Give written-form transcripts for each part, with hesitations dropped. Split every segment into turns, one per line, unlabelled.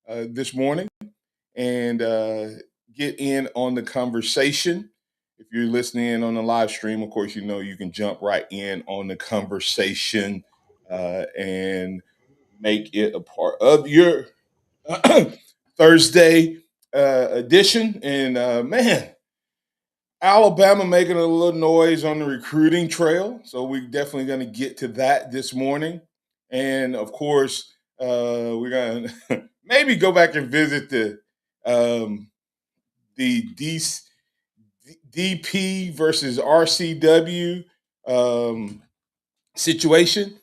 this morning and get in on the conversation. If you're listening in on the live stream, of course, you know you can jump right in on the conversation and make it a part of your Thursday edition. And man, Alabama making a little noise on the recruiting trail. So we're definitely going to get to that this morning. And of course, we're going to maybe go back and visit um, the DP versus RCW um, situation.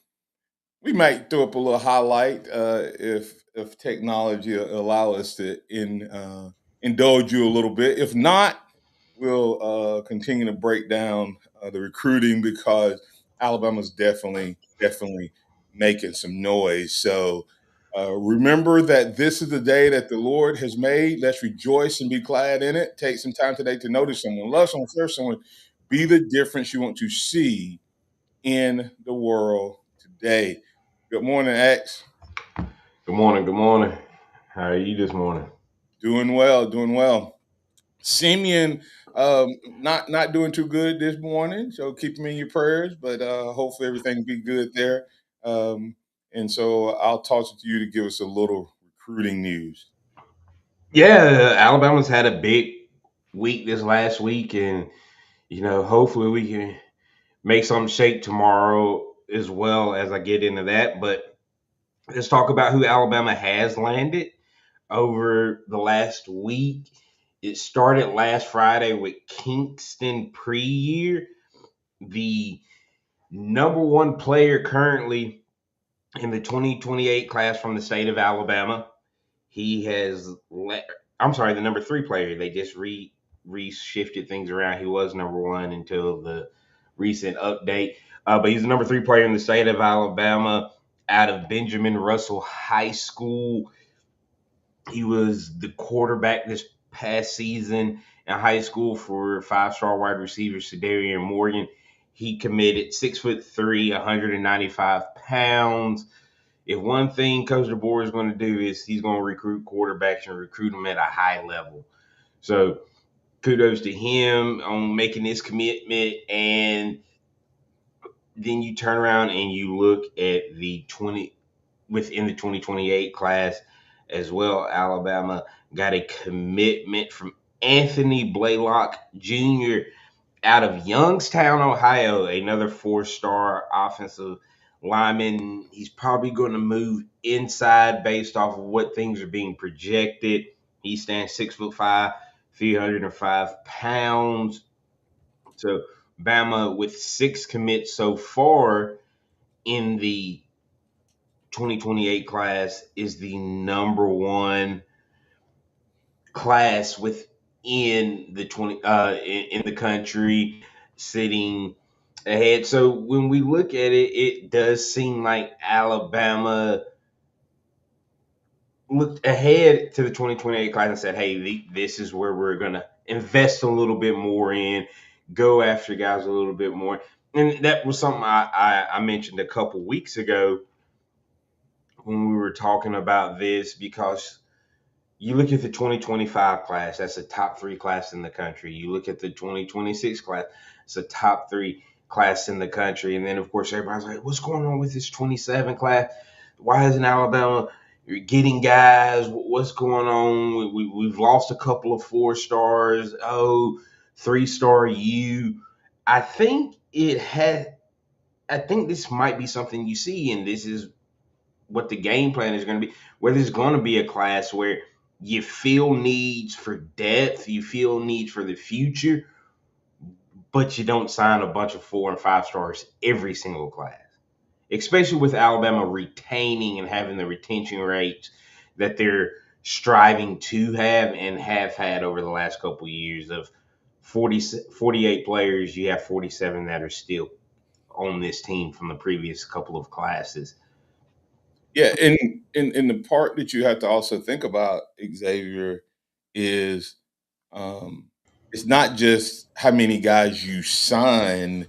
We might throw up a little highlight if technology allow us to indulge you a little bit. If not, we'll continue to break down the recruiting because Alabama's definitely making some noise. So remember that this is the day that the Lord has made. Let's rejoice and be glad in it. Take some time today to notice someone, love someone, serve someone, be the difference you want to see in the world today. Good morning, X.
Good morning. Good morning. How are you this morning?
Doing well, doing well. Simeon, not doing too good this morning, so keep him in your prayers. But hopefully everything will be good there. Um, and so I'll toss it to you to give us a little recruiting news.
Yeah, Alabama's had a big week this last week, and hopefully we can make some shake tomorrow as well as I get into that. But let's talk about who Alabama has landed over the last week. It started last Friday with Kingston Pre-Year, the number one player currently in the 2028 class from the state of Alabama. He has I'm sorry, the number three player. They just reshifted things around. He was number one until the recent update. But he's the number three player in the state of Alabama out of Benjamin Russell High School. He was the quarterback this past season in high school for five-star wide receiver Xavier Morgan. He committed 6'3", 195 pounds. If one thing Coach DeBoer is going to do is he's going to recruit quarterbacks and recruit them at a high level. So kudos to him on making this commitment. And then you turn around and you look at the 20 within the 2028 class as well. Alabama got a commitment from Anthony Blaylock Jr. out of Youngstown, Ohio, another four-star offensive lineman. He's probably going to move inside based off of what things are being projected. He stands 6'5", 305 pounds. So Bama with six commits so far in the 2028 class is the number one class within the 20 in the country, sitting ahead. So when we look at it, it does seem like Alabama looked ahead to the 2028 class and said, "Hey, this is where we're gonna invest a little bit more in, go after guys a little bit more." And that was something I mentioned a couple weeks ago when we were talking about this, because you look at the 2025 class, that's a top three class in the country. You look at the 2026 class, it's a top three class in the country. And then, of course, everybody's like, what's going on with this 27 class? Why isn't Alabama getting guys? What's going on? We've lost a couple of four stars. Oh, three-star U. I think it had. I think this might be something you see, and this is what the game plan is going to be. Where there's going to be a class where you feel needs for depth, you feel needs for the future, but you don't sign a bunch of 4 and 5 stars every single class. Especially with Alabama retaining and having the retention rates that they're striving to have and have had over the last couple of years of 48 players, you have 47 that are still on this team from the previous couple of classes.
Yeah, and in the part that you have to also think about, Xavier, is um, it's not just how many guys you sign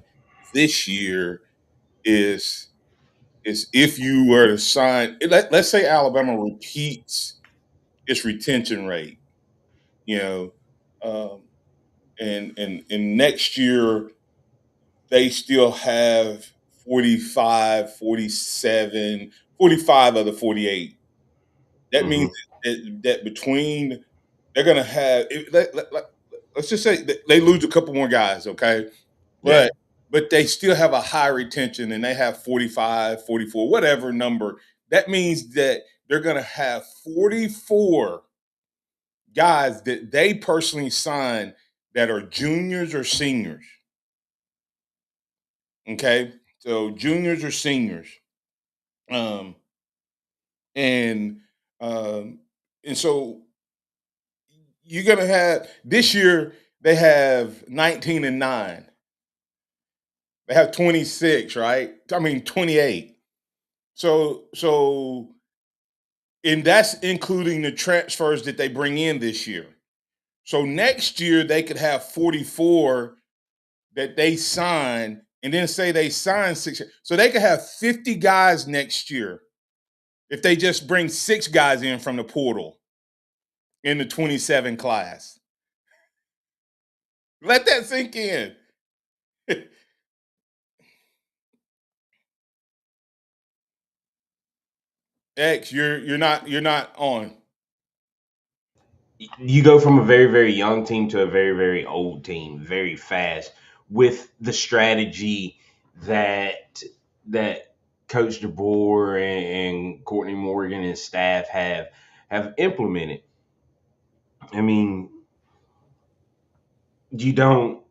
this year. Is if you were to sign, let's say Alabama repeats its retention rate. You know, um, and next year they still have 45, 47, 45 of the 48. That means
Hmm.
that between they're going to have let's just say that they lose a couple more guys, okay?
Yeah.
But they still have a high retention and they have 45, 44, whatever number. That means that they're going to have 44 guys that they personally sign that are juniors or seniors. Okay, so juniors or seniors, um, and um, and so you're gonna have this year. They have 19-9. They have 26, right? I mean 28. So and that's including the transfers that they bring in this year. So next year they could have 44 that they sign, and then say they sign six. So they could have 50 guys next year if they just bring six guys in from the portal in the 27 class. Let that sink in. X, you're not on.
You go from a very, very young team to a very, very old team very fast with the strategy that that Coach DeBoer and Courtney Morgan and staff have implemented. I mean, you don't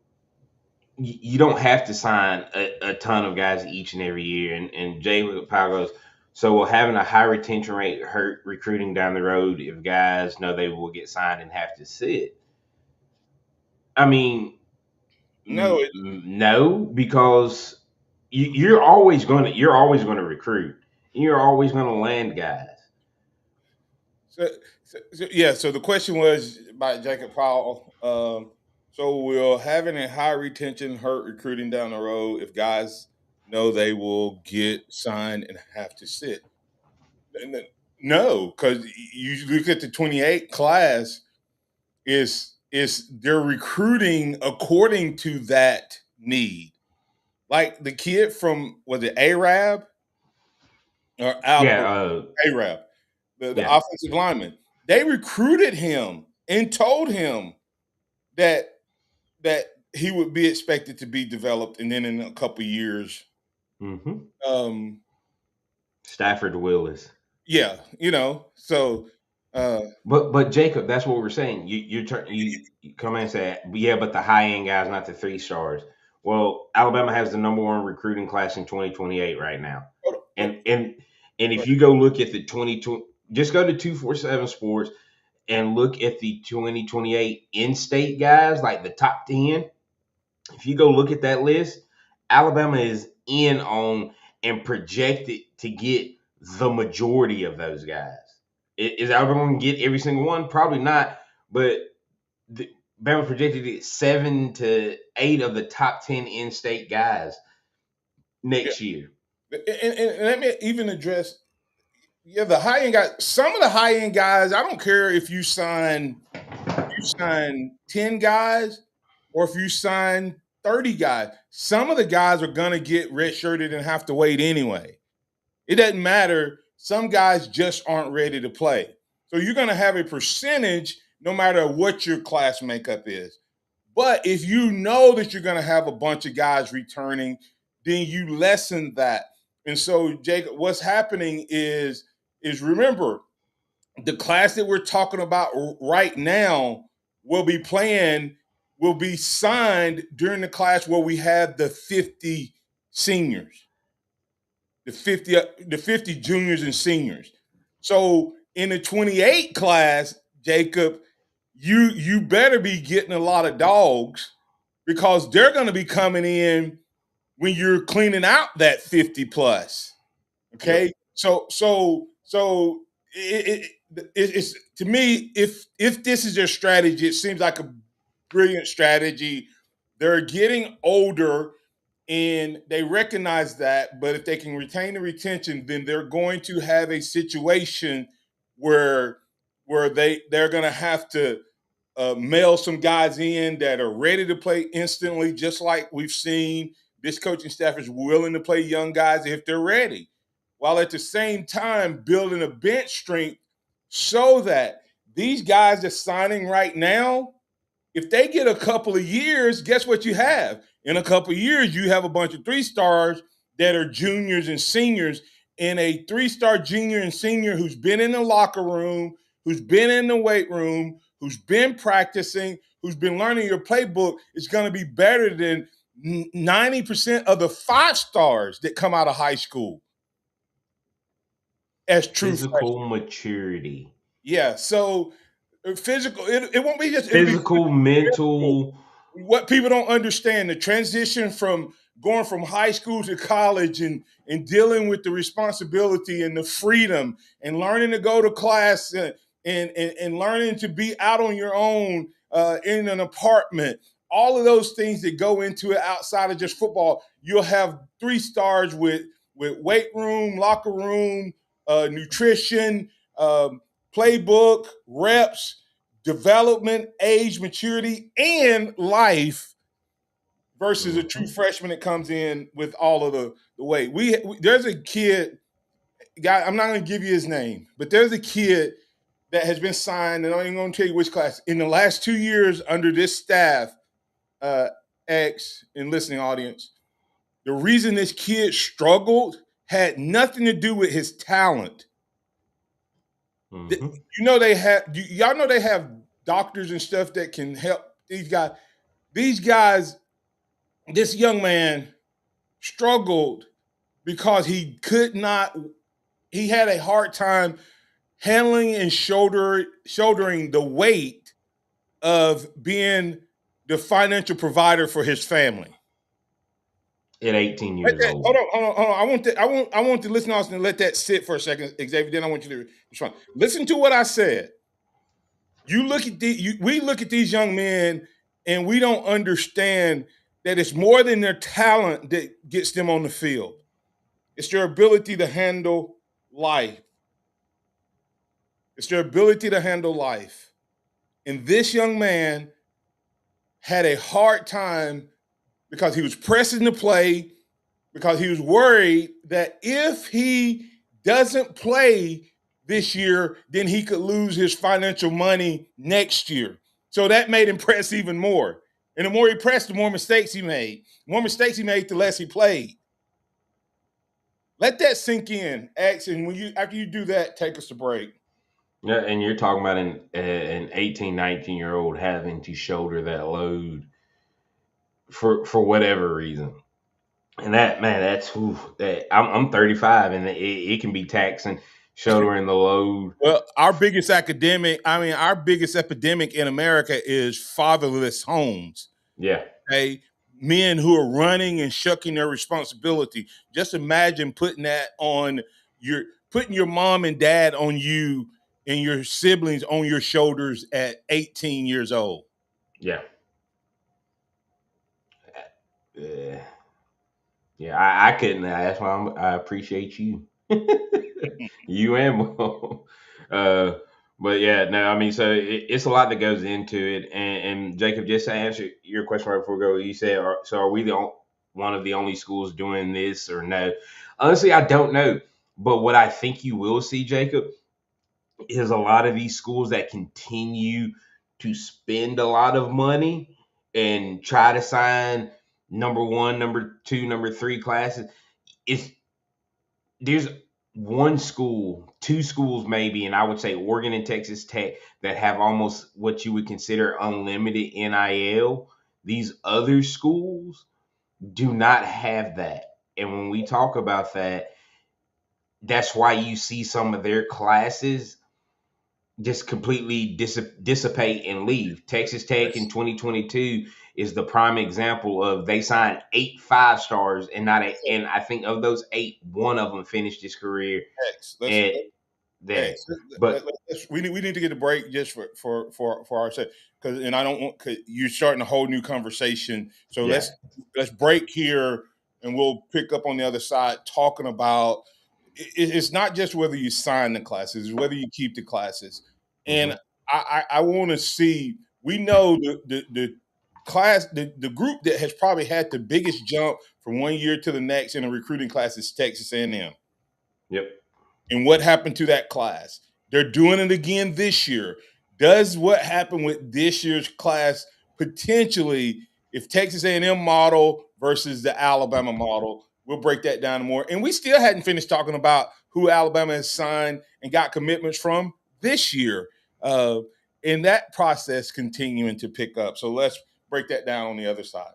you don't have to sign a ton of guys each and every year. And Jay Powell goes, so will having a high retention rate hurt recruiting down the road if guys know they will get signed and have to sit? I mean,
No,
no, because you're always going to recruit. You're always going to land guys.
yeah. So the question was by Jacob Powell. So will having a high retention hurt recruiting down the road if guys know they will get signed and have to sit? No, because you look at the 28 class, is they're recruiting according to that need. Like the kid from, was it Arab or
Yeah,
Arab, the
yeah.
offensive lineman? They recruited him and told him that that he would be expected to be developed, and then in a couple years,
Hmm.
um,
Stafford Willis.
yeah, So uh,
But Jacob, that's what we're saying. You come in and say, yeah, but the high end guys, not the 3 stars. Well, Alabama has the number one recruiting class in 2028 right now,
hold on,
and if you go look at the 2020, just go to 247 Sports and look at the 2028 in-state guys, like the top 10. If you go look at that list, Alabama is in on and projected to get the majority of those guys. Is Alabama going to get every single one? Probably not. But the, Bama projected to get 7 to 8 of the top 10 in-state guys
yeah.
next year.
And let me even address, yeah, the high end guys. Some of the high end guys, I don't care if you sign 10 guys or if you sign 30 guys. Some of the guys are gonna get redshirted and have to wait anyway. It doesn't matter. Some guys just aren't ready to play. So you're gonna have a percentage no matter what your class makeup is. But if you know that you're gonna have a bunch of guys returning, then you lessen that. And so, Jacob, what's happening is remember the class that we're talking about right now will be signed during the class where we have the 50 seniors, the 50 juniors and seniors. So in the 28 class, Jacob, you better be getting a lot of dogs because they're going to be coming in when you're cleaning out that 50 plus.
Yep.
Okay, so it's to me, if this is their strategy, it seems like a brilliant strategy. They're getting older and they recognize that, but if they can retain the retention, then they're going to have a situation where where they're going to have to mail some guys in that are ready to play instantly, just like we've seen this coaching staff is willing to play young guys if they're ready, while at the same time building a bench strength so that these guys that's signing right now, if they get a couple of years, guess what you have? In a couple of years, you have a bunch of 3 stars that are juniors and seniors. And a 3-star junior and senior who's been in the locker room, who's been in the weight room, who's been practicing, who's been learning your playbook is going to be better than 90% of the 5 stars that come out of high school as true
Physical
freshmen.
maturity,
Yeah. So physical, it won't be just, it'll be
physical,
physical.
mental.
What people don't understand, the transition from going from high school to college and dealing with the responsibility and the freedom and learning to go to class and learning to be out on your own in an apartment, all of those things that go into it outside of just football. You'll have 3 stars with weight room, locker room, nutrition, playbook, reps, development, age, maturity, and life versus a true
Mhm.
freshman that comes in with all of the weight. There's a kid, guy. I'm not going to give you his name, but there's a kid that has been signed, and I'm even going to tell you which class in the last 2 years under this staff. Uh, X and listening audience, the reason this kid struggled had nothing to do with his talent.
Mhm.
You know they have. Y'all know they have doctors and stuff that can help these guys. These guys, this young man struggled because he could not, he had a hard time handling and shouldering the weight of being the financial provider for his family.
At 18 years
Hold
old.
on, hold on, hold on. I want to listen to us and let that sit for a second, Xavier. Then I want you to respond. Listen to what I said. You look at we look at these young men and we don't understand that it's more than their talent that gets them on the field. It's their ability to handle life. It's their ability to handle life. And this young man had a hard time because he was pressing the play, because he was worried that if he doesn't play this year, then he could lose his financial money next year. So that made him press even more. And the more he pressed, the more mistakes he made. The more mistakes he made, the less he played. Let that sink in, X. And when you after you do that, take us a break.
Yeah, and you're talking about an 18, 19-year old having to shoulder that load for whatever reason. And that, man, that's oof, that I'm 35, and it can be taxing shouldering the load.
Well, our biggest epidemic in America is fatherless homes.
Yeah,
Okay. Men who are running and shucking their responsibility. Just imagine your putting your mom and dad on you and your siblings on your shoulders at 18 years old.
yeah, yeah. Yeah, I couldn't. That's why I appreciate you, you and Mo. Uh, but yeah, no, I mean, so it's a lot that goes into it. And Jacob, just to answer your question right before we go, you said, are we one of the only schools doing this or no? Honestly, I don't know. But what I think you will see, Jacob, is a lot of these schools that continue to spend a lot of money and try to sign number one, number two, number three classes. It's there's one school, two schools maybe, and I would say Oregon and Texas Tech that have almost what you would consider unlimited NIL. These other schools do not have that. And when we talk about that, that's why you see some of their classes just completely dissipate and leave. Texas Tech in 2022 is the prime example of they signed 8 5 stars and not a, and I think of those 8, one of them finished his career
X. Let's
at there.
X.
But
We need to get a break just for our sake because and I don't want cause you're starting a whole new conversation. So
yeah,
let's break here and we'll pick up on the other side talking about it's not just whether you sign the classes, it's whether you keep the classes. And I want to see. We know the class, the group that has probably had the biggest jump from one year to the next in a recruiting class is Texas A&M.
Yep.
And what happened to that class? They're doing it again this year. Does what happened with this year's class potentially, if Texas A&M model versus the Alabama model, we'll break that down more. And we still hadn't finished talking about who Alabama has signed and got commitments from this year. Uh, and that process continuing to pick up. So let's break that down on the other side.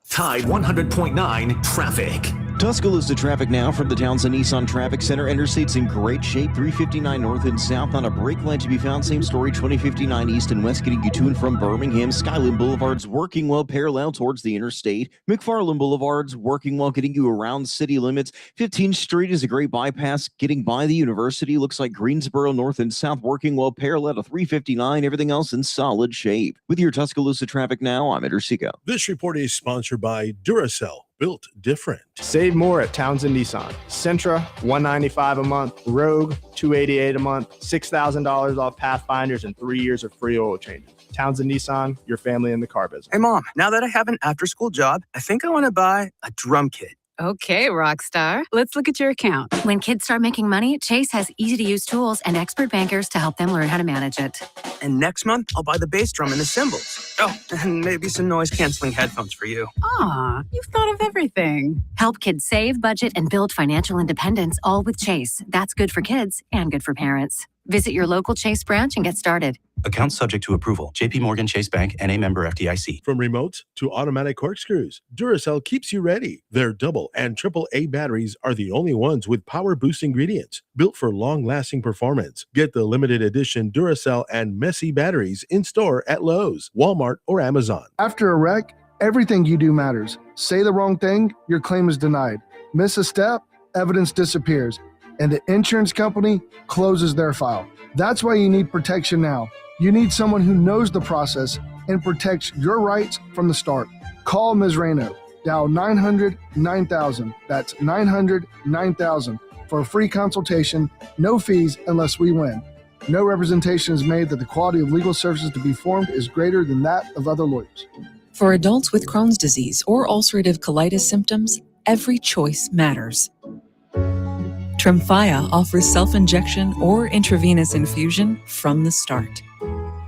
Tide 100.9 traffic.
Tuscaloosa traffic now from the Townsend Nissan Traffic Center. Interstate's in great shape. 359 north and south on a brake light to be found. Same story, 2059 east and west getting you to and from Birmingham. Skyland Boulevard's working well parallel towards the interstate. McFarland Boulevard's working well getting you around city limits. 15th Street is a great bypass getting by the university. Looks like Greensboro north and south working well parallel to 359. Everything else in solid shape. With your Tuscaloosa traffic now, I'm Ed Ersico.
This report is sponsored by Duracell. Built different.
Save more at Townsend Nissan. Sentra, $195 a month. Rogue, $288 a month. $6,000 off Pathfinders and 3 years of free oil changes. Townsend Nissan, your family in the car business.
Hey, Mom, now that I have an after-school job, I think I want to buy a drum kit.
Okay, Rockstar. Let's look at your account.
When kids start making money, Chase has easy-to-use tools and expert bankers to help them learn how to manage it.
And next month, I'll buy the bass drum and the cymbals. Oh, and maybe some noise-canceling headphones for you.
Aw, you've thought of everything.
Help kids save, budget, and build financial independence, all with Chase. That's good for kids and good for parents. Visit your local Chase branch and get started.
Account subject to approval. JP Morgan Chase Bank, N.A. member FDIC.
From remotes to automatic corkscrews, Duracell keeps you ready. Their double and triple A batteries are the only ones with power boost ingredients built for long-lasting performance. Get the limited edition Duracell and Messy batteries in store at Lowe's, Walmart, or Amazon.
After a wreck, everything you do matters. Say the wrong thing, your claim is denied. Miss a step, evidence disappears, and the insurance company closes their file. That's why you need protection now. You need someone who knows the process and protects your rights from the start. Call Ms. Rayno. Dial 900-9000. That's 900-9000 for a free consultation, no fees unless we win. No representation is made that the quality of legal services to be formed is greater than that of other lawyers.
For adults with Crohn's disease or ulcerative colitis symptoms, every choice matters. Tremfya offers self-injection or intravenous infusion from the start.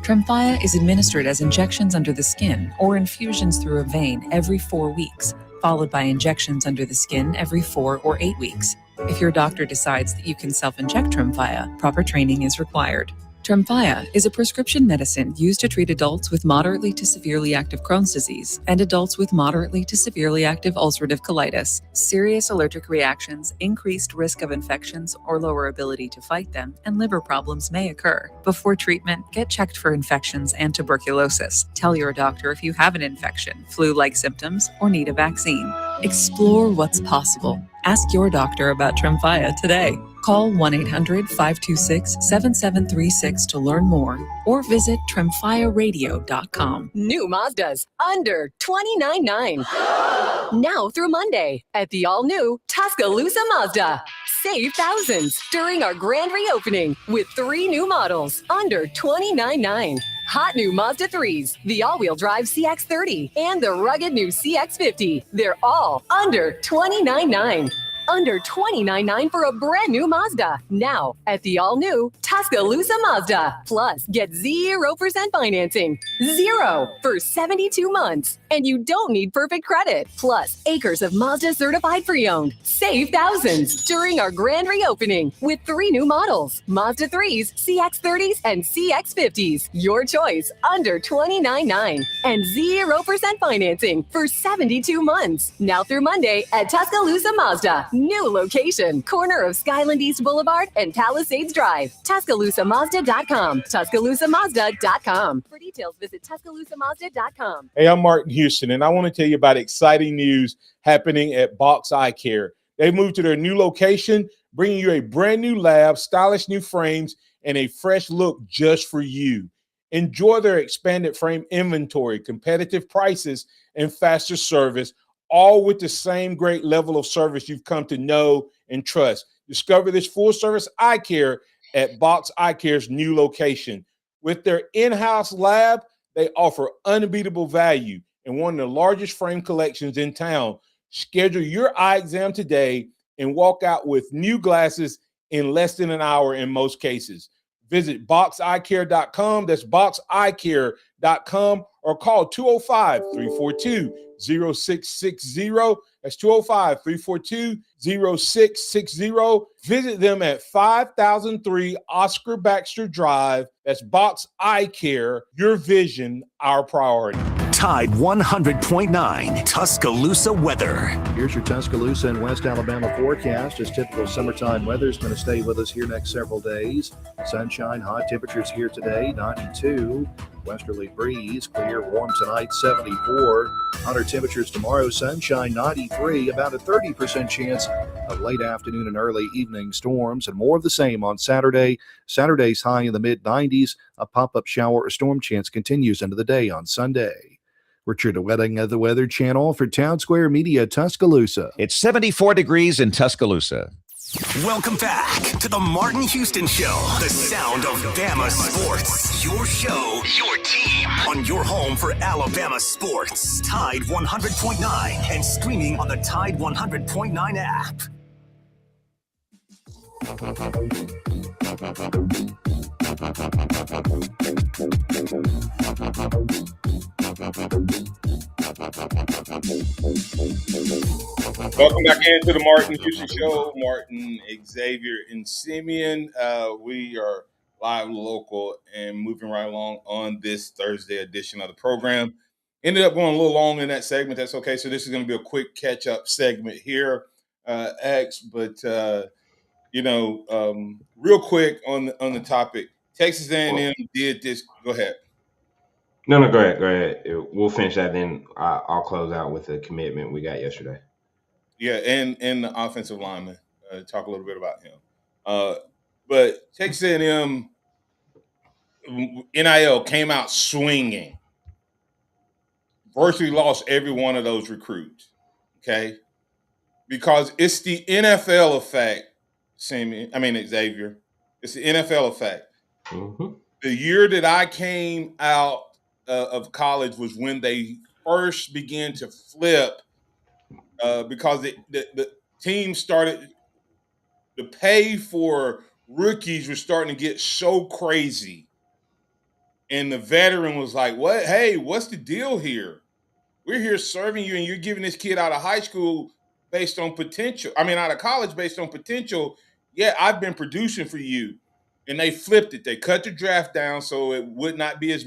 Tremfya is administered as injections under the skin or infusions through a vein every 4 weeks, followed by injections under the skin every 4 or 8 weeks. If your doctor decides that you can self-inject Tremfya, proper training is required. Tremfya is a prescription medicine used to treat adults with moderately to severely active Crohn's disease and adults with moderately to severely active ulcerative colitis. Serious allergic reactions, increased risk of infections or lower ability to fight them, and liver problems may occur. Before treatment, get checked for infections and tuberculosis. Tell your doctor if you have an infection, flu-like symptoms, or need a vaccine. Explore what's possible. Ask your doctor about Tremfya today. Call 1-800-526-7736 to learn more or visit tremfyaradio.com.
New Mazdas under $29,900. Now through Monday at the all-new Tuscaloosa Mazda. Save thousands during our grand reopening with 3 new models under $29,900. Hot new Mazda 3s, the all-wheel drive CX-30, and the rugged new CX-50. They're all under $29,900. Under $29,900 for a brand new Mazda. Now at the all-new Tuscaloosa Mazda. Plus, get 0% financing. 0 for 72 months. And you don't need perfect credit. Plus, acres of Mazda certified pre-owned. Save thousands during our grand reopening with 3 new models. Mazda 3s, CX-30s, and CX-50s. Your choice under $29,900. And 0% financing for 72 months. Now through Monday at Tuscaloosa Mazda. New location, corner of Skyland East Boulevard and Palisades Drive. TuscaloosaMazda.com. TuscaloosaMazda.com. For details, visit TuscaloosaMazda.com.
Hey, I'm Martin Houston, and I want to tell you about exciting news happening at Box Eye Care. They've moved to their new location, bringing you a brand new lab, stylish new frames, and a fresh look just for you. Enjoy their expanded frame inventory, competitive prices, and faster service, all with the same great level of service you've come to know and trust. Discover this full-service eye care at Box Eye Care's new location. With their in-house lab, they offer unbeatable value and one of the largest frame collections in town. Schedule your eye exam today and walk out with new glasses in less than an hour in most cases. Visit boxeyecare.com. That's boxeyecare.com or call 205-342-0660. That's 205-342-0660. Visit them at 5003 Oscar Baxter Drive. That's Box Eye Care. Your vision, our priority.
Tide 100.9 Tuscaloosa weather.
Here's your Tuscaloosa and West Alabama forecast. As typical summertime weather is going to stay with us here next several days. Sunshine, hot temperatures here today, 92. Westerly breeze, clear, warm tonight, 74. Hotter temperatures tomorrow, sunshine, 93. About a 30% chance of late afternoon and early evening storms, and more of the same on Saturday. Saturday's high in the mid-90s. A pop-up shower or storm chance continues into the day on Sunday. Richard Wedding of the Weather Channel for Town Square Media, Tuscaloosa.
It's 74 degrees in Tuscaloosa.
Welcome back to the Martin Houston Show, the sound of Bama sports. Your show, your team, on your home for Alabama sports. Tide 100.9 and streaming on the Tide 100.9 app.
Welcome back into the Martin Houston Show. Martin, Xavier, and Simeon. We are live, local, and moving right along on this Thursday edition of the program. Ended up going a little long in that segment. That's okay. So this is going to be a quick catch-up segment here, X. But real quick on the topic, Texas A&M did this. Go ahead.
No, go ahead. We'll finish that. Then I'll close out with the commitment we got yesterday.
Yeah, and the offensive lineman. Talk a little bit about him. But Texas A&M NIL came out swinging. Virtually lost every one of those recruits. Okay, because it's the NFL effect. Xavier. It's the NFL effect.
Mm-hmm.
The year that I came out of college was when they first began to flip. Because the team started, the pay for rookies was starting to get so crazy. And the veteran was like, "What? Hey, what's the deal here? We're here serving you, and you're giving this kid out of high school based on potential. Out of college based on potential. Yeah, I've been producing for you." And they flipped it. They cut the draft down so it would not be as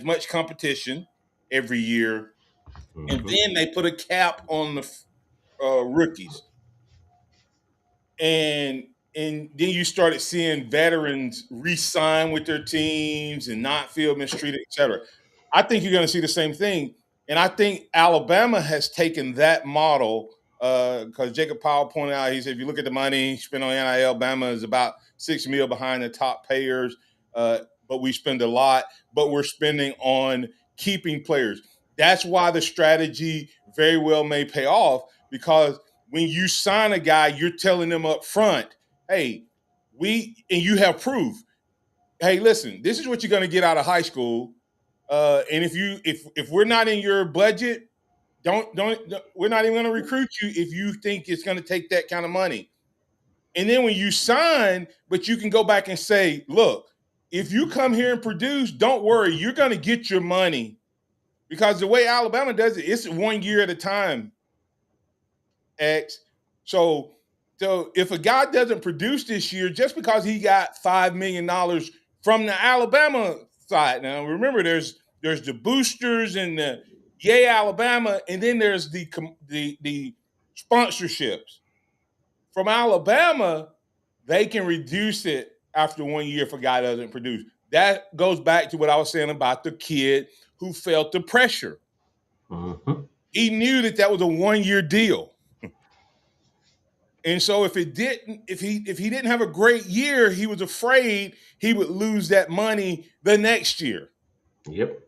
much competition every year. Mm-hmm. And then they put a cap on the rookies. And then you started seeing veterans re-sign with their teams and not feel mistreated, et cetera. I think you're going to see the same thing. And I think Alabama has taken that model because Jacob Powell pointed out, he said, if you look at the money spent on NIL, Alabama is about $6 million behind the top payers, but we spend a lot, but we're spending on keeping players. That's why the strategy very well may pay off, because when you sign a guy, you're telling them up front, hey, and you have proof. Hey, listen, this is what you're going to get out of high school. And if we're not in your budget, we're not even going to recruit you if you think it's going to take that kind of money. And then when you sign, but you can go back and say, look, if you come here and produce, don't worry, you're going to get your money. Because the way Alabama does it, it's 1 year at a time, X. So if a guy doesn't produce this year, just because he got $5 million from the Alabama side. Now, remember, there's the boosters and the Yay Alabama, and then there's the sponsorships. From Alabama, they can reduce it after 1 year if a guy doesn't produce. That goes back to what I was saying about the kid who felt the pressure.
Mm-hmm.
He knew that was a 1 year deal. And so if he didn't have a great year, he was afraid he would lose that money the next year.
Yep.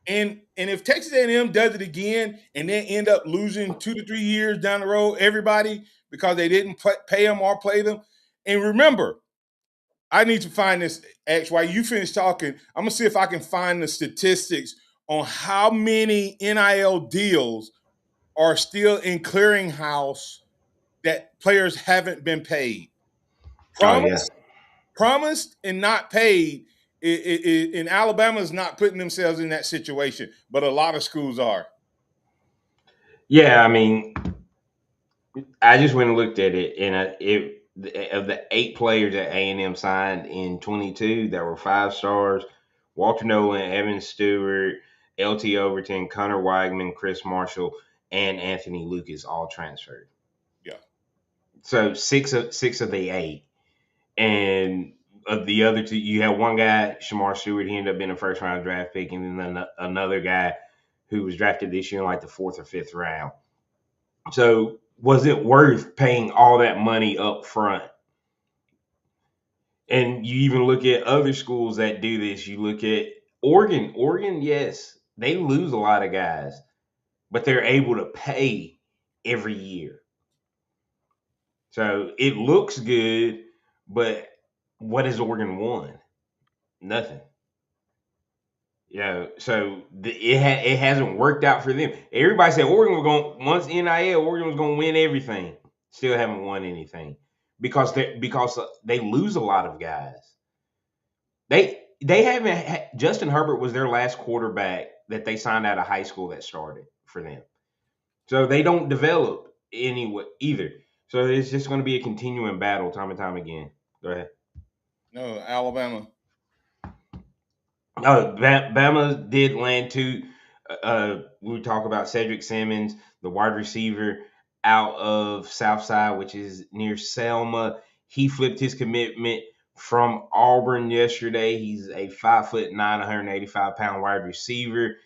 And if Texas A&M does it again and then end up losing 2 to 3 years down the road, everybody, because they didn't pay them or play them. And remember, I need to find this, X. While you finish talking, I'm going to see if I can find the statistics on how many NIL deals are still in clearinghouse that players haven't been paid.
Oh, yeah.
Promised and not paid. In Alabama is not putting themselves in that situation, but a lot of schools are.
Yeah, I mean, I just went and looked at it, and of the 8 players that A&M signed in 22 that were 5 stars, Walter Nolan, Evan Stewart, LT Overton, Connor Weigman, Chris Marshall, and Anthony Lucas all transferred.
Yeah.
So six of the 8, and of the other 2, you have one guy, Shamar Stewart. He ended up being a first round draft pick, and then another guy who was drafted this year in like the 4th or 5th round. So was it worth paying all that money up front? And you even look at other schools that do this. You look at Oregon. Oregon, yes, they lose a lot of guys, but they're able to pay every year. So it looks good, but what has Oregon won? Nothing. So it hasn't worked out for them. Everybody said Oregon was going once NIL. Oregon was going to win everything. Still haven't won anything because they lose a lot of guys. They haven't. Justin Herbert was their last quarterback that they signed out of high school that started for them. So they don't develop anyway either. So it's just going to be a continuing battle time and time again. Go ahead.
No, Alabama.
Bama did land 2. We talk about Cedric Simmons, the wide receiver out of Southside, which is near Selma. He flipped his commitment from Auburn yesterday. He's a 5'9", 185-pound wide receiver.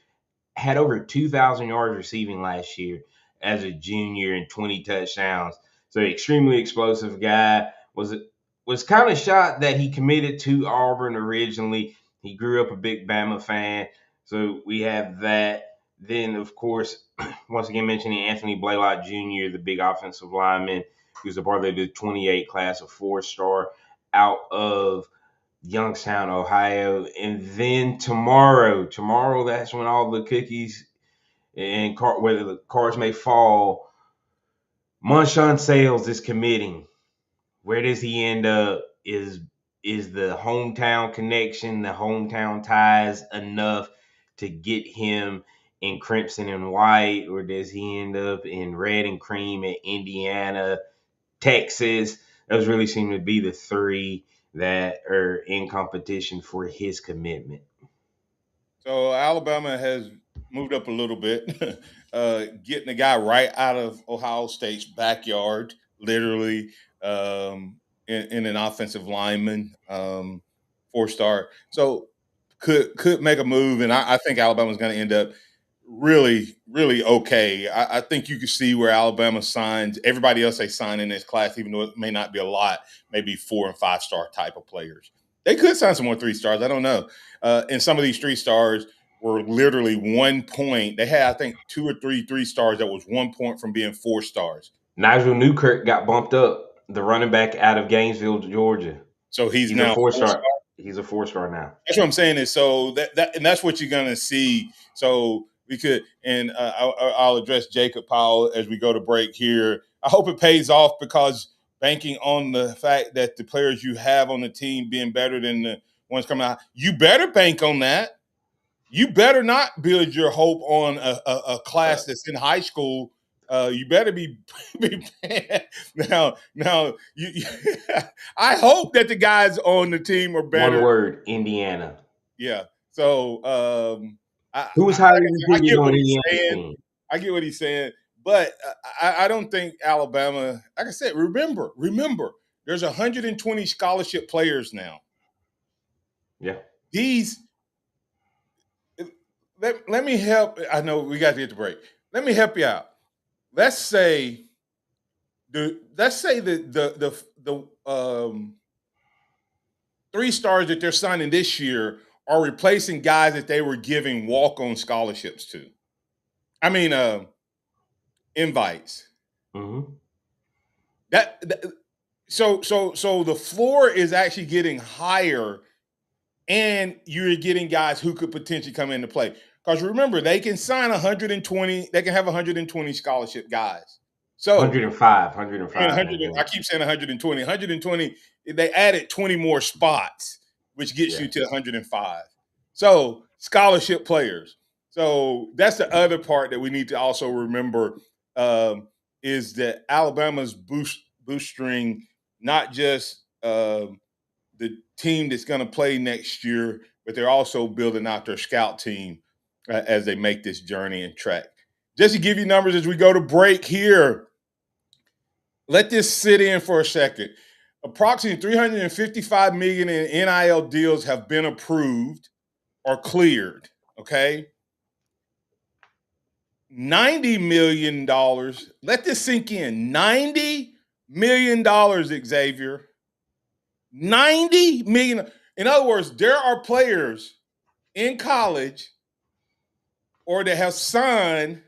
Had over 2,000 yards receiving last year as a junior and 20 touchdowns. So extremely explosive guy. Was kind of shocked that he committed to Auburn originally. He grew up a big Bama fan. So we have that. Then, of course, once again mentioning Anthony Blaylock Jr., the big offensive lineman, who's a part of the 28 class of 4-star out of Youngstown, Ohio. And then tomorrow, that's when all the cookies and whether the cards may fall. Munshawn Sales is committing. Where does he end up? Is the hometown connection, the hometown ties enough to get him in crimson and white, or does he end up in red and cream at Indiana, Texas? Those really seem to be the 3 that are in competition for his commitment.
So Alabama has moved up a little bit, getting a guy right out of Ohio State's backyard, literally, in an offensive lineman, 4-star. So could make a move, and I think Alabama's going to end up really, really okay. I think you can see where Alabama signs everybody else they sign in this class, even though it may not be a lot, maybe 4- and 5-star type of players. They could sign some more 3-stars. I don't know. And some of these 3-stars were literally 1 point. They had, I think, 2 or 3 3-stars that was 1 point from being 4 stars.
Nigel Newkirk got bumped up, the running back out of Gainesville, Georgia.
So he's
a
now
4-star. He's a 4-star now.
That's what I'm saying is so and that's what you're gonna see. So we could, and I'll address Jacob Powell as we go to break here. I hope it pays off because banking on the fact that the players you have on the team being better than the ones coming out, you better bank on that. You better not build your hope on a class that's in high school. You better be now. You I hope that the guys on the team are better.
One word: Indiana.
Yeah. So
who was higher than
I get what
he's
saying. I get what he's saying, but I don't think Alabama. Like I said, remember, there's 120 scholarship players now.
Yeah.
Let me help. I know we got to get the break. Let me help you out. Let's say the 3-stars that they're signing this year are replacing guys that they were giving walk-on scholarships to. I mean, invites.
Mm-hmm.
That So the floor is actually getting higher, and you're getting guys who could potentially come into play. Because remember, they can sign 120. They can have 120 scholarship guys. So
105.
I keep saying 120. 120. They added 20 more spots, which gets you to 105. So scholarship players. So that's the other part that we need to also remember, is that Alabama's boosting not just the team that's going to play next year, but they're also building out their scout team as they make this journey and track. Just to give you numbers as we go to break here, let this sit in for a second. Approximately $355 million in NIL deals have been approved or cleared, okay? $90 million, let this sink in, $90 million, Xavier. $90 million. In other words, there are players in college or that have signed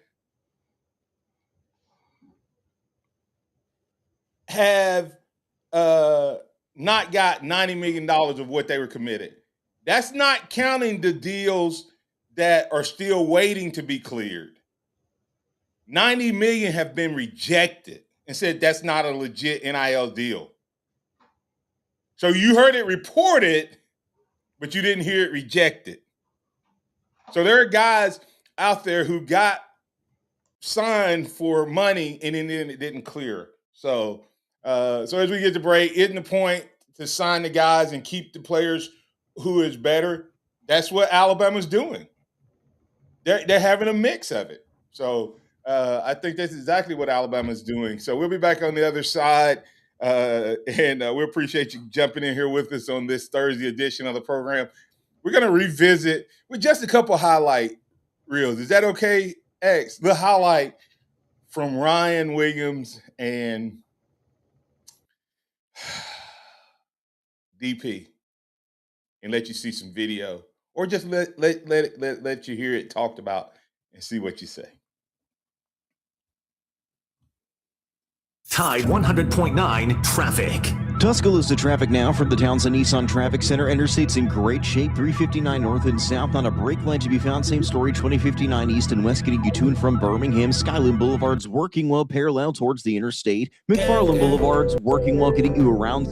have not got $90 million of what they were committed. That's not counting the deals that are still waiting to be cleared. 90 million have been rejected and said that's not a legit NIL deal. So you heard it reported, but you didn't hear it rejected. So there are guys out there who got signed for money and then it didn't clear. So as we get to break, isn't the point to sign the guys and keep the players who is better? That's what Alabama's doing. They're having a mix of it. So I think that's exactly what Alabama's doing. So we'll be back on the other side. And we appreciate you jumping in here with us on this Thursday edition of the program. We're going to revisit with just a couple highlight reels. Is that okay, X? The highlight from Ryan Williams and DP, and let you see some video, or just let you hear it talked about and see what you say.
Tide 100.9 traffic.
Tuscaloosa traffic now from the Townsend Nissan Traffic Center. Interstate's in great shape. 359 north and south on a brake line to be found. Same story, 2059 east and west getting you to and from Birmingham. Skyland Boulevard's working well parallel towards the interstate. McFarland Boulevard's working well getting you around.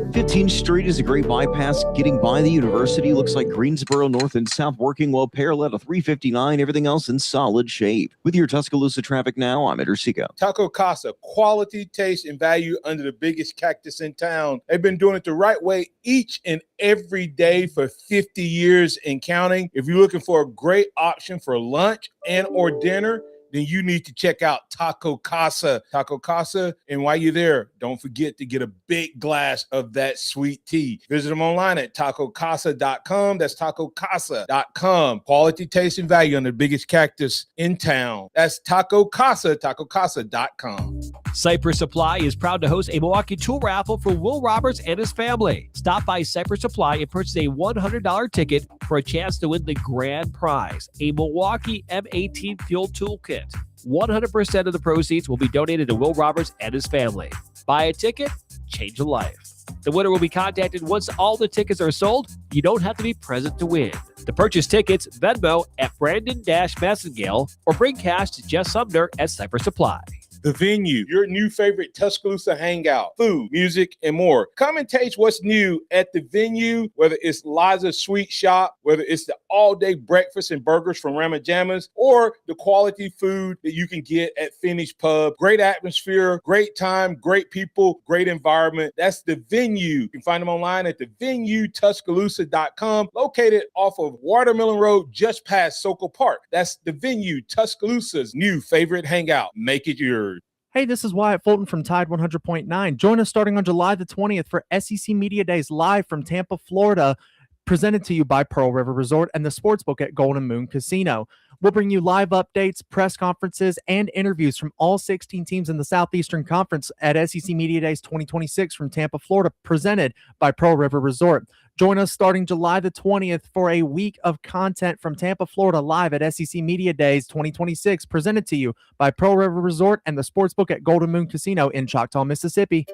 15th Street is a great bypass getting by the university. Looks like Greensboro north and south working well parallel to 359. Everything else in solid shape. With your Tuscaloosa traffic now, I'm Eder Seco.
Taco Casa, quality, taste, and value under the biggest cactus in town. They've been doing it the right way each and every day for 50 years and counting. If you're looking for a great option for lunch and or dinner, then you need to check out Taco Casa. Taco Casa, and while you're there, don't forget to get a big glass of that sweet tea. Visit them online at tacocasa.com. That's tacocasa.com. Quality, taste, and value on the biggest cactus in town. That's Taco Casa, tacocasa.com.
Cypress Supply is proud to host a Milwaukee tool raffle for Will Roberts and his family. Stop by Cypress Supply and purchase a $100 ticket for a chance to win the grand prize, a Milwaukee M18 fuel tool kit. 100% of the proceeds will be donated to Will Roberts and his family. Buy a ticket, change a life. The winner will be contacted once all the tickets are sold. You don't have to be present to win. To purchase tickets, Venmo at Brandon-Massengale or bring cash to Jess Sumner at Cypress Supply.
The Venue, your new favorite Tuscaloosa hangout, food, music, and more. Come and taste what's new at The Venue, whether it's Liza's Sweet Shop, whether it's the all-day breakfast and burgers from Ramajama's, or the quality food that you can get at Finish Pub. Great atmosphere, great time, great people, great environment. That's The Venue. You can find them online at thevenuetuscaloosa.com, located off of Watermelon Road, just past Sokol Park. That's The Venue, Tuscaloosa's new favorite hangout. Make it yours.
Hey, this is Wyatt Fulton from Tide 100.9. Join us starting on July the 20th for SEC Media Days live from Tampa, Florida, presented to you by Pearl River Resort and the Sportsbook at Golden Moon Casino. We'll bring you live updates, press conferences, and interviews from all 16 teams in the Southeastern Conference at SEC Media Days 2026 from Tampa, Florida, presented by Pearl River Resort. Join us starting July the 20th for a week of content from Tampa, Florida, live at SEC Media Days 2026, presented to you by Pearl River Resort and the Sportsbook at Golden Moon Casino in Choctaw, Mississippi.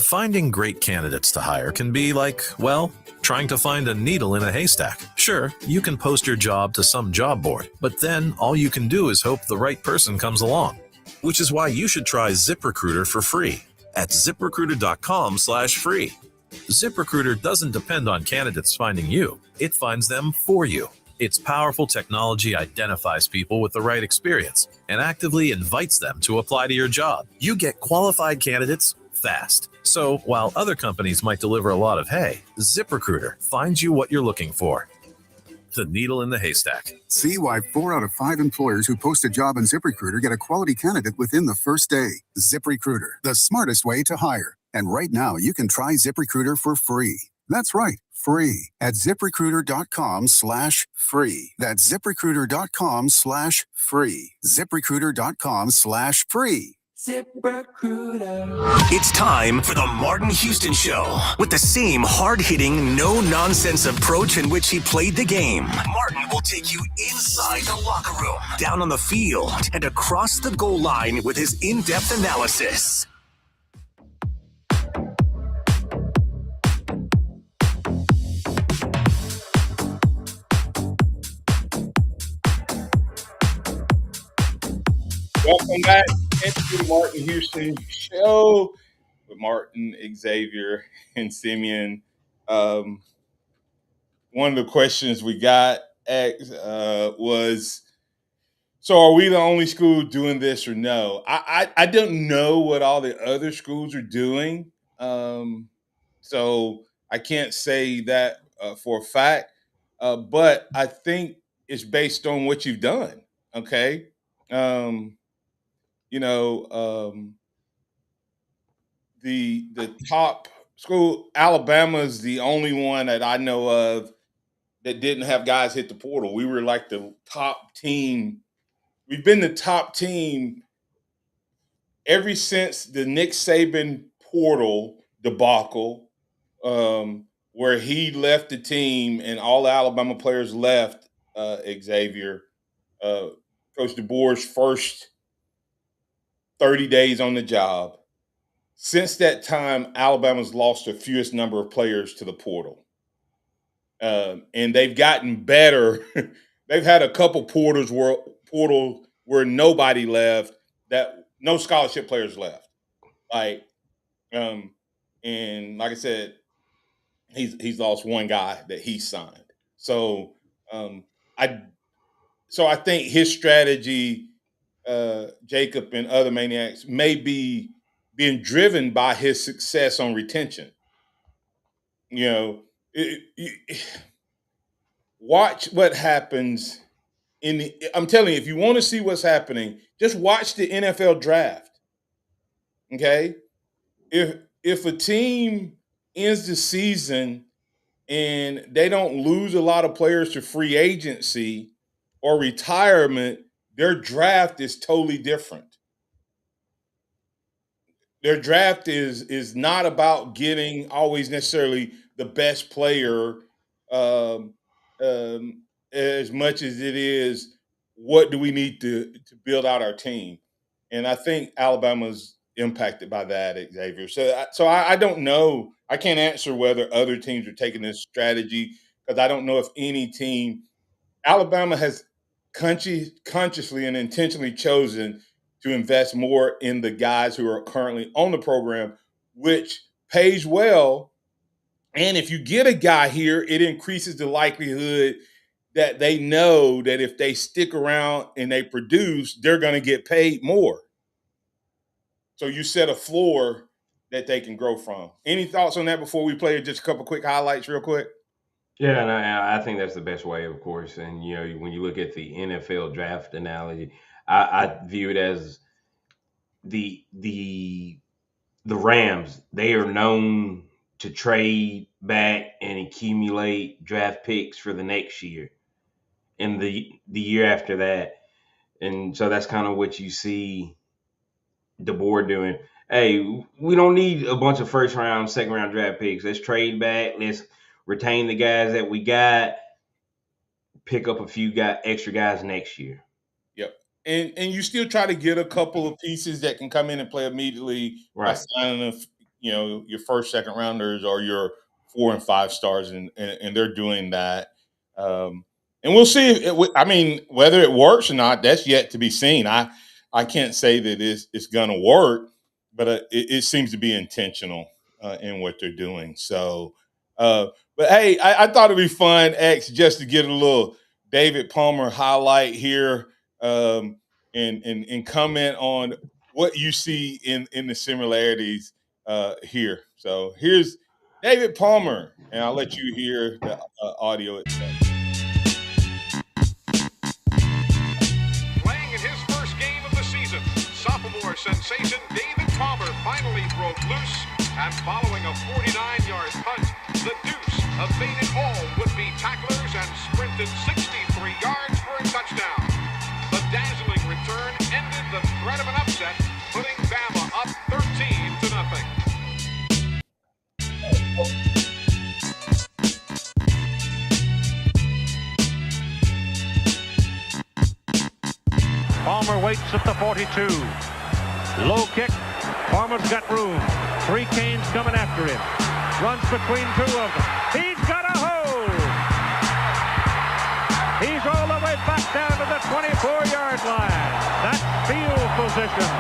Finding great candidates to hire can be like, well, trying to find a needle in a haystack. Sure, you can post your job to some job board, but then all you can do is hope the right person comes along. Which is why you should try ZipRecruiter for free at ziprecruiter.com/free. ZipRecruiter doesn't depend on candidates finding you. It finds them for you. Its powerful technology identifies people with the right experience and actively invites them to apply to your job. You get qualified candidates fast. So while other companies might deliver a lot of hay, ZipRecruiter finds you what you're looking for. The needle in the haystack.
See why 4 out of 5 employers who post a job on ZipRecruiter get a quality candidate within the first day. ZipRecruiter, the smartest way to hire. And right now, you can try ZipRecruiter for free. That's right, free at ZipRecruiter.com/free. That's ZipRecruiter.com/free. ZipRecruiter.com/free.
ZipRecruiter. It's time for the Martin Houston Show. With the same hard-hitting, no-nonsense approach in which he played the game, Martin will take you inside the locker room, down on the field, and across the goal line with his in-depth analysis.
Welcome back into the Martin Houston Show with Martin, Xavier, and Simeon. One of the questions we got asked was, so are we the only school doing this or no? I don't know what all the other schools are doing. So I can't say that for a fact. But I think it's based on what you've done. Okay. The top school, Alabama, is the only one that I know of that didn't have guys hit the portal. We were like the top team. We've been the top team ever since the Nick Saban portal debacle, where he left the team and all the Alabama players left. Xavier, Coach DeBoer's first 30 days on the job. Since that time, Alabama's lost the fewest number of players to the portal. And they've gotten better. They've had a couple portals where nobody left, that no scholarship players left. And like I said, he's lost one guy that he signed. So I think his strategy, Jacob and other maniacs, may be being driven by his success on retention. Watch what happens I'm telling you, if you want to see what's happening, just watch the NFL draft. Okay? If a team ends the season and they don't lose a lot of players to free agency or retirement, their draft is totally different. Their draft is not about getting always necessarily the best player as much as it is what do we need to build out our team. And I think Alabama's impacted by that, Xavier. So I don't know. I can't answer whether other teams are taking this strategy because I don't know if any team. Alabama has consciously and intentionally chosen to invest more in the guys who are currently on the program, which pays well. And if you get a guy here, it increases the likelihood that they know that if they stick around and they produce, they're going to get paid more. So you set a floor that they can grow from. Any thoughts on that before we play just a couple quick highlights real quick?
Yeah, and I think that's the best way, of course. And when you look at the NFL draft analogy, I view it as the Rams. They are known to trade back and accumulate draft picks for the next year and the year after that. And so that's kind of what you see the board doing. Hey, we don't need a bunch of first round, second round draft picks. Let's trade back. Let's retain the guys that we got. Pick up a few extra guys next year.
Yep. And you still try to get a couple of pieces that can come in and play immediately by signing your first, second rounders or your 4 and 5 stars, and they're doing that. And we'll see. Whether it works or not, that's yet to be seen. I can't say that it's going to work, but it seems to be intentional in what they're doing. So, but hey, I thought it'd be fun, X, just to get a little David Palmer highlight here, and comment on what you see in the similarities here. So here's David Palmer, and I'll let you hear the audio itself.
Playing in his first game of the season, sophomore sensation David Palmer finally broke loose, and following a 49-yard punt, the Deuce evaded all would-be tacklers and sprinted 63 yards for a touchdown. The dazzling return ended the threat of an upset, putting Bama up 13-0.
Palmer waits at the 42. Low kick. Palmer's got room. 3 Canes coming after him. Runs between 2 of them. He's got a hole. He's all the way back down to the 24-yard line. That's field position.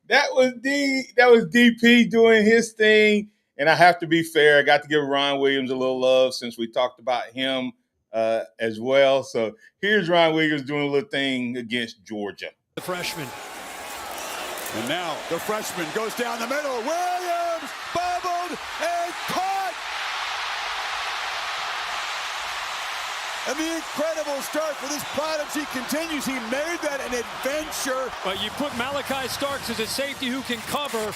That was DP doing his thing. And I have to be fair. I got to give Ryan Williams a little love since we talked about him as well. So here's Ryan Williams doing a little thing against Georgia.
The freshman. And now the freshman goes down the middle. Williams bobbled and caught. And the incredible start for this prodigy continues. He made that an adventure.
But you put Malachi Starks as a safety who can cover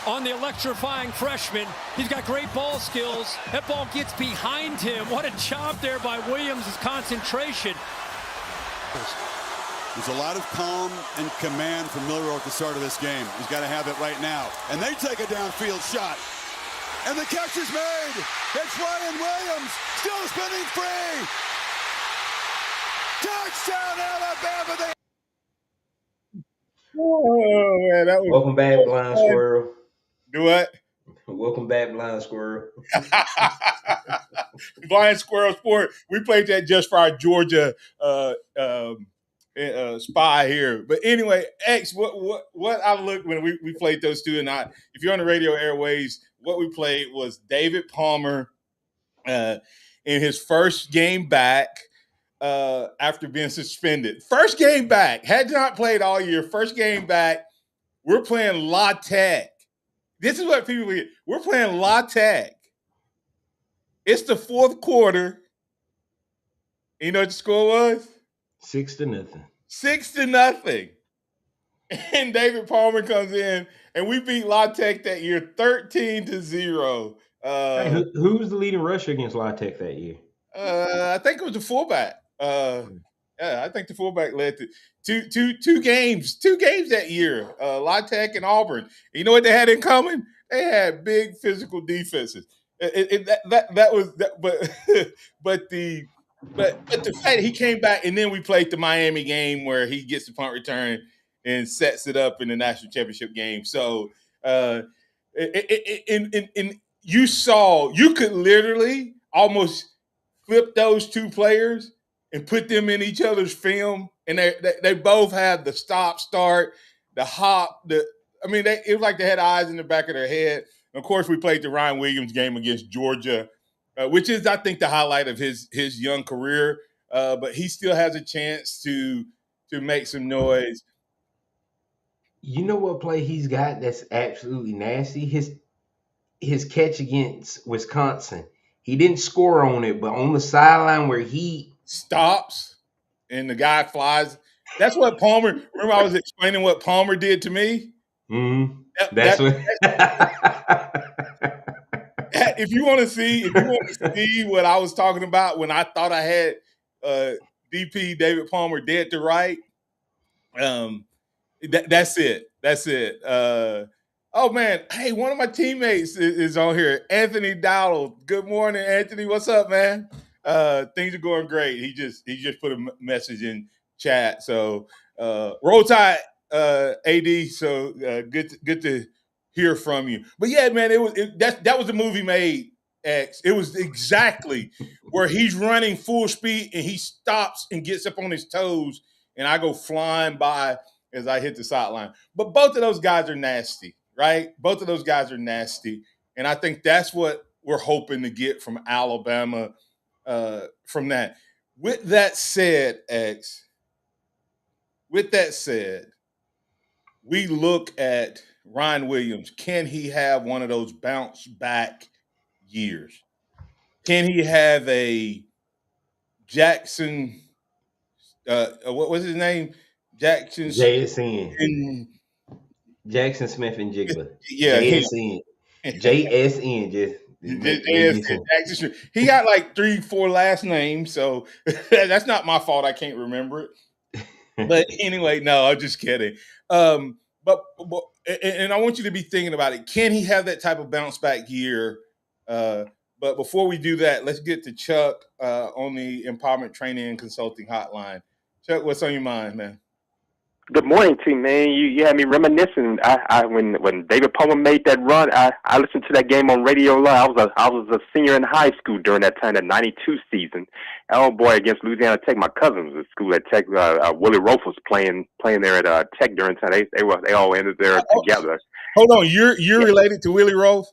on the electrifying freshman. He's got great ball skills. That ball gets behind him. What a job there by Williams' concentration.
There's a lot of calm and command from Milroe at the start of this game. He's got to have it right now. And they take a downfield shot. And the catch is made. It's Ryan Williams, still spinning free. Touchdown, Alabama.
Oh, man, that was
Welcome back, Blind Squirrel.
Do what?
Welcome back, Blind Squirrel.
Blind Squirrel Sport. We played that just for our Georgia spy here. But anyway, X, what I looked when we played those two, and if you're on the radio airways, what we played was David Palmer in his first game back after being suspended. First game back. Had not played all year. First game back. We're playing La Tech. This is what people get. We're playing La Tech. It's the fourth quarter. You know what the score was?
6-0.
6-0. And David Palmer comes in, and we beat La Tech that year 13-0.
Hey, who was the leading rusher against La Tech that year?
I think it was the fullback. Yeah, I think the fullback led to two games that year. La Tech and Auburn. You know what they had in common? They had big physical defenses. But the fact that he came back, and then we played the Miami game where he gets the punt return and sets it up in the national championship game. So, you could literally almost flip those two players and put them in each other's film, and they both had the stop, start, the hop. It was like they had eyes in the back of their head. And of course, we played the Ryan Williams game against Georgia, which is, I think, the highlight of his young career. But he still has a chance to make some noise.
You know what play he's got that's absolutely nasty? His catch against Wisconsin. He didn't score on it, but on the sideline where he
stops and the guy flies. That's what Palmer. Remember, I was explaining what Palmer did to me.
Mm-hmm.
If you want to see what I was talking about when I thought I had DP David Palmer dead to right. That's it. Oh man, hey, one of my teammates is on here, Anthony Dowdle. Good morning, Anthony. What's up, man? Things are going great. He just put a message in chat. So roll tide, AD. So good to hear from you. But yeah, man, that was the movie made. X. It was exactly where he's running full speed and he stops and gets up on his toes, and I go flying by as I hit the sideline. But both of those guys are nasty, right? Both of those guys are nasty, and I think that's what we're hoping to get from Alabama. From that. With that said, X. With that said, we look at Ryan Williams. Can he have one of those bounce back years? Can he have a Jackson? What was his name? Jackson.
JSN. Jackson Smith and Jigba.
Yeah,
JSN. JSN. Just
Jackson. He got like 3-4 last names, so that's not my fault. I can't remember it. But anyway, no, I'm just kidding. But and I want you to be thinking about it. Can he have that type of bounce back year? But before we do that, let's get to Chuck on the Empowerment Training and Consulting Hotline. Chuck, what's on your mind, man?
Good morning to you, man. You had me reminiscing. When David Palmer made that run, I listened to that game on Radio Live. I was a senior in high school during that time, that '92 season. Oh boy, against Louisiana Tech, my cousin was at school at Tech. Willie Rofe was playing there at Tech during the time. They all ended there together.
Hold on, you're related to Willie Rofe?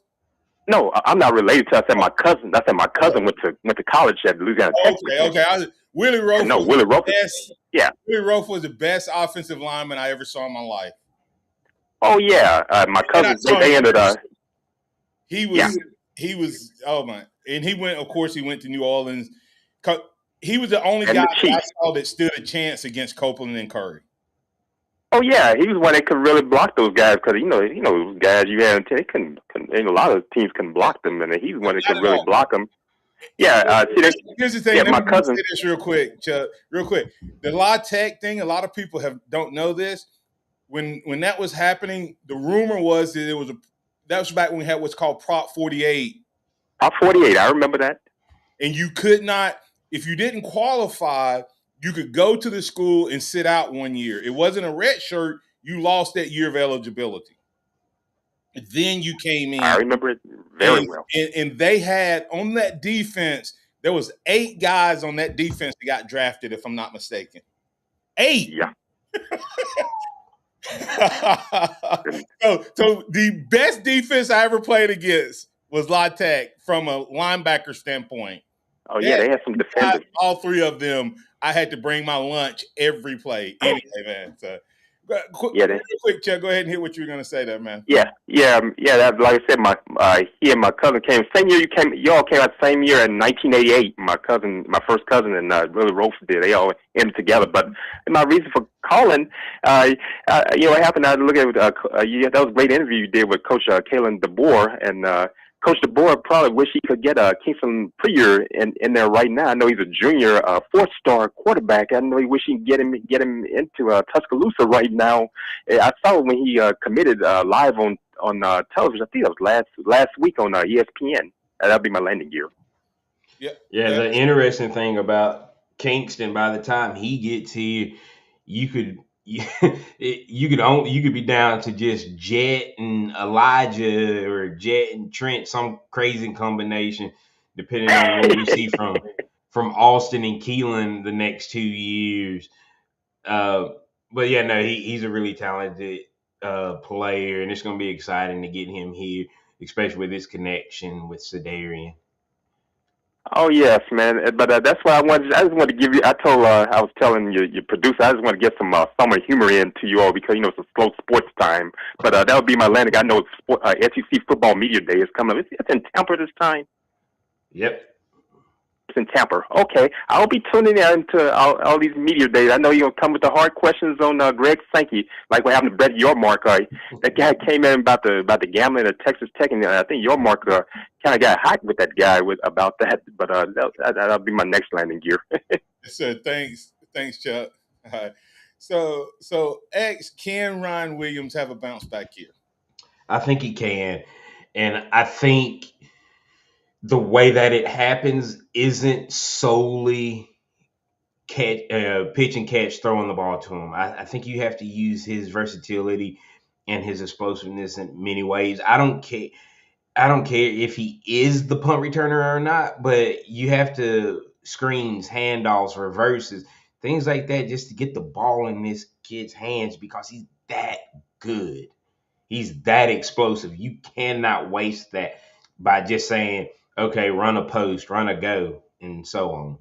No, I'm not related to. I said my cousin. Went to college at Louisiana Tech.
Okay. Willie Rofe.
No, Willie Rofe. Yeah.
Willie Rofe was the best offensive lineman I ever saw in my life.
Oh yeah, my cousin. They ended up.
He was. Oh my! And he went. Of course, he went to New Orleans. He was the only guy I saw that stood a chance against Copeland and Curry.
Oh yeah, he was one that could really block those guys because those guys you had. They couldn't. A lot of teams couldn't block them, and he's one that could really block them. Yeah.
Here's the thing.
Yeah,
Let
my
me
cousin.
say this real quick, Chuck. Real quick. The La Tech thing. A lot of people don't know this. When that was happening, the rumor was that that was back when we had what's called Prop 48.
Prop 48. I remember that.
And you could not, if you didn't qualify, you could go to the school and sit out 1 year. It wasn't a red shirt. You lost that year of eligibility. Then you came in.
I remember it very well.
And they had, on that defense, there was 8 guys on that defense that got drafted, if I'm not mistaken. 8.
Yeah.
So the best defense I ever played against was La Tech from a linebacker standpoint.
Oh, yeah, they had some defenders.
All 3 of them, I had to bring my lunch every play. Anyway, man. So, real quick, Chuck, go ahead and hit what you were going to say there, man.
Yeah. That, like I said, he and my cousin came same year. You all came out the same year in 1988. My first cousin, and Willie Rofe did. They all ended together. But my reason for calling, what happened? I look at that was a great interview you did with Coach Kalen DeBoer, and Coach DeBoer probably wish he could get Kingston Prior in there right now. I know he's a junior, 4-star quarterback. I know he wish he could get him into Tuscaloosa right now. I saw when he committed live on television. I think that was last week on ESPN. That'll be my landing gear.
Yeah. The interesting thing about Kingston, by the time he gets here, you could be down to just Jet and Elijah or Jet and Trent, some crazy combination, depending on what you see from Austin and Keelan the next 2 years. But yeah, no, he's a really talented player, and it's going to be exciting to get him here, especially with his connection with Sedarian.
Oh yes, man. But that's why I just wanted to give you. I was telling your producer. I just want to get some summer humor into you all because it's a slow sports time. But that would be my landing. I know SEC Football Media Day is coming up. It's in Tampa this time.
Yep.
It's in Tampa. Okay, I'll be tuning in to all these media days. I know you're gonna come with the hard questions on Greg Sankey, like what happened to Brett Yormark. That guy came in about the gambling at Texas Tech, and I think Yormark kind of got hot with that guy about that. But that'll be my next landing gear.
So thanks, Chuck. All right. So X, can Ryan Williams have a bounce back year?
I think he can, and I think the way that it happens isn't solely pitch and catch, throwing the ball to him. I think you have to use his versatility and his explosiveness in many ways. I don't care if he is the punt returner or not, but you have to screens, handoffs, reverses, things like that just to get the ball in this kid's hands because he's that good. He's that explosive. You cannot waste that by just saying, okay, run a post, run a go, and so on.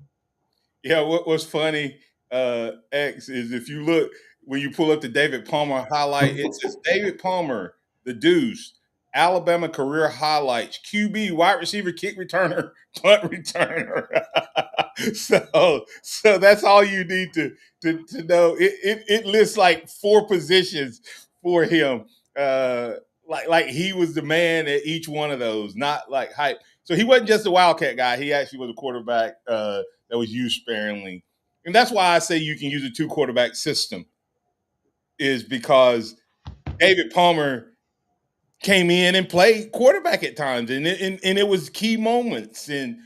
Yeah, what's funny, X, is if you look, when you pull up the David Palmer highlight, it says David Palmer, the Deuce, Alabama career highlights, QB, wide receiver, kick returner, punt returner. so that's all you need to know. It lists like 4 positions for him. Like he was the man at each one of those, not like hype. So he wasn't just a Wildcat guy. He actually was a quarterback that was used sparingly. And that's why I say you can use a 2-quarterback system, is because David Palmer came in and played quarterback at times, and it was key moments and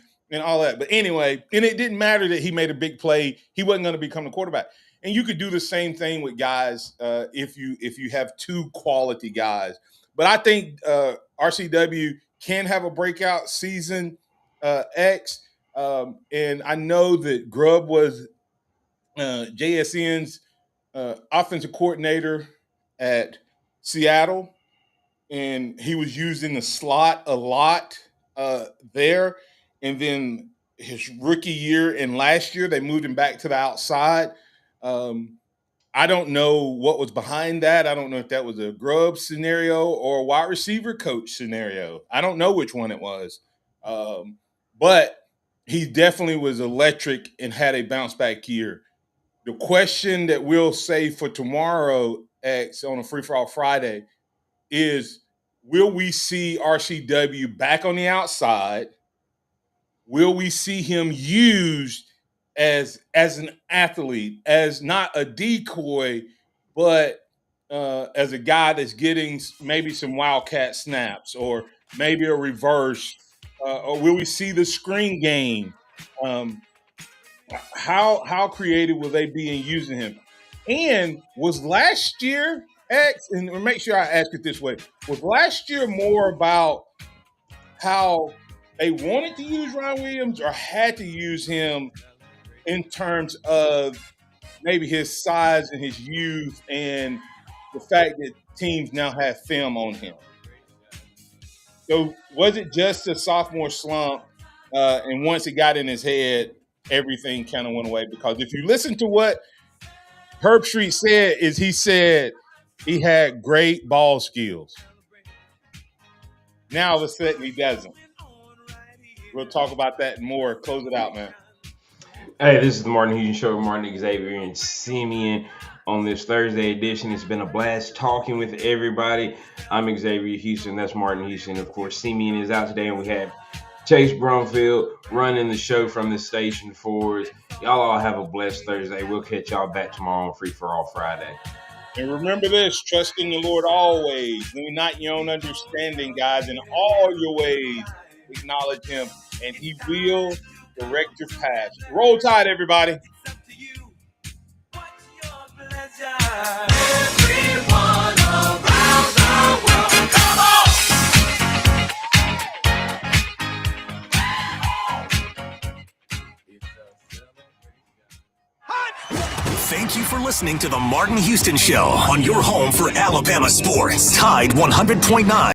all that. But anyway, and it didn't matter that he made a big play. He wasn't going to become the quarterback. And you could do the same thing with guys if you have 2 quality guys. But I think RCW can have a breakout season, X. And I know that Grubb was JSN's offensive coordinator at Seattle, and he was using the slot a lot there. And then his rookie year and last year, they moved him back to the outside. I don't know what was behind that. I don't know if that was a Grubb scenario or a wide receiver coach scenario. I don't know which one it was. But he definitely was electric and had a bounce back year. The question that we'll say for tomorrow, X, on a Free For All Friday, is will we see RCW back on the outside? Will we see him used as an athlete, as not a decoy, but as a guy that's getting maybe some wildcat snaps or maybe a reverse? Or will we see the screen game? How creative will they be in using him? And was last year, X, and make sure I ask it this way, was last year more about how they wanted to use Ryan Williams or had to use him in terms of maybe his size and his youth and the fact that teams now have film on him? So was it just a sophomore slump? And once it got in his head, everything kind of went away? Because if you listen to what Herb Street said, is he said he had great ball skills. Now all of a sudden he doesn't. We'll talk about that more. Close it out, man.
Hey, this is the Martin Houston Show with Martin, Xavier, and Simeon on this Thursday edition. It's been a blast talking with everybody. I'm Xavier Houston. That's Martin Houston. Of course, Simeon is out today, and we have Chase Brumfield running the show from the station for us. Y'all all have a blessed Thursday. We'll catch y'all back tomorrow on Free For All Friday.
And remember this, trust in the Lord always. Lean not in your own understanding, guys. In all your ways, acknowledge him, and he will direct your path. Roll Tide, everybody.
Everyone around the world, come on! Thank you for listening to the Martin Houston Show on your home for Alabama sports. Tide 100.9.